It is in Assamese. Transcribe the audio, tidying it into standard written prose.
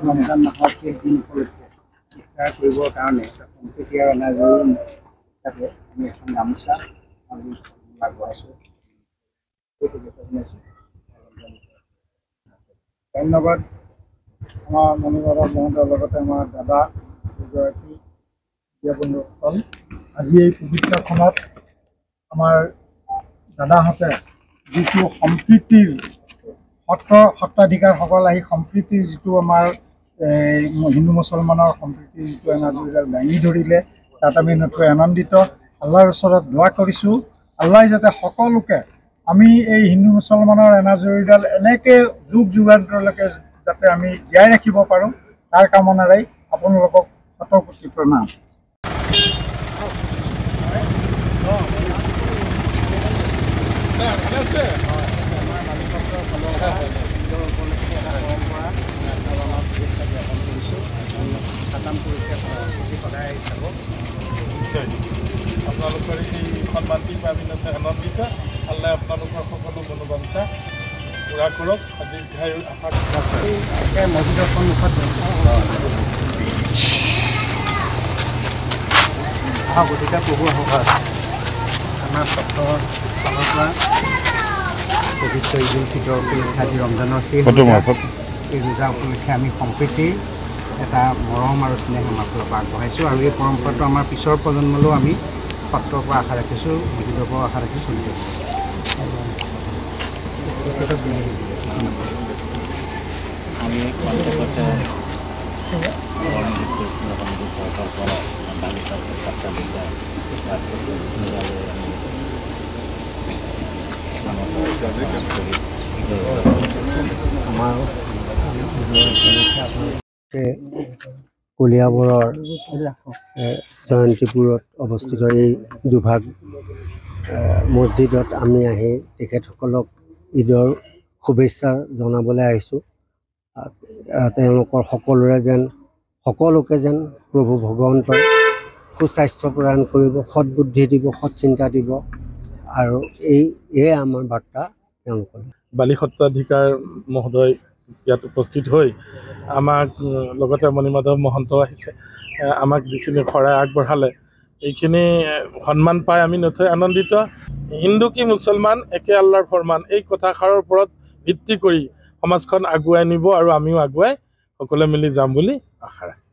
ৰমজান মাহৰ শেষ দিন উপলক্ষে ইফতাৰ কৰিবৰ কাৰণে সম্প্ৰীতি আৰু এনাজৰী হিচাপে আমি এখন গামোচা আগবঢ়াইছোঁ। ধন্যবাদ আমাৰ মণিবাবা মহোদয়ৰ লগতে আমাৰ দাদা দুগৰাকী প্ৰিয় বন্ধুসকল। আজি এই পবিত্ৰখনত আমাৰ দাদাহঁতে যিটো সম্প্ৰীতিৰ সত্ৰাধিকাৰসকল আহি সম্প্ৰীতিৰ যিটো আমাৰ হিন্দু মুছলমানৰ সম্প্ৰীতিৰ যিটো এনাজৰীডাল দাঙি ধৰিলে, তাত আমি নথৈ আনন্দিত। আল্লাহৰ ওচৰত দোৱা কৰিছোঁ, আল্লাহে যাতে সকলোকে আমি এই হিন্দু মুছলমানৰ এনাজৰীডাল এনেকৈ যুগ যুগান্তৰলৈকে যাতে আমি জীয়াই ৰাখিব পাৰোঁ, তাৰ কামনাৰেই আপোনালোকক শতকোটি প্ৰণাম। আপোনালোকৰ এই সন্মানটি পাই আমি আনন্দিত। আল্লাহ আপোনালোকৰ সকলো মনোবাঞ্ছা পূৰা কৰক। দীৰ্ঘায়ু আশা মছজিদৰ সন্মুখত গতিকে প্ৰভু আহক। আমাৰ সত্ৰৰ ফালৰ পৰা পবিত্ৰ ঈদ উল ফিতৰ উপলক্ষে আজি ৰমজানৰ এই ৰোজা উপলক্ষে আমি সম্প্ৰীতিৰ এটা মৰম আৰু স্নেহ আমাৰ ফালৰ পৰা আগবঢ়াইছোঁ, আৰু এই পৰম্পৰাটো আমাৰ পিছৰ প্ৰজন্মলৈও আমি সত্ৰৰ পৰা আশা ৰাখিছোঁ, মছজিদৰ পৰাও আশা ৰাখিছোঁ। আমি কলিয়াবৰৰ জয়ন্তীপুৰত অৱস্থিত এই দুভাগ মছজিদত আমি আহি তেখেতসকলক ঈদৰ শুভেচ্ছা জনাবলৈ আহিছোঁ। তেওঁলোকৰ সকলোকে যেন প্ৰভু ভগৱন্তই সুস্বাস্থ্য প্ৰদান কৰিব, সৎবুদ্ধি দিব, সৎ চিন্তা দিব, আৰু এয়ে আমাৰ বাৰ্তা তেওঁলোকৰ। বালি সত্ৰাধিকাৰ মহোদয় ইয়াত উপস্থিত হৈ আমাক লগতে মণিমাধৱ মহন্ত আহিছে, আমাক যিখিনি শৰাই আগবঢ়ালে এইখিনি সন্মান পাই আমি নথৈ আনন্দিত। হিন্দু কি মুছলমান একে আল্লাহৰ ফৰমান, এই কথাষাৰৰ ওপৰত ভিত্তি কৰি সমাজখন আগুৱাই নিব, আৰু আমিও আগুৱাই সকলোৱে মিলি যাম বুলি আশা ৰাখিম।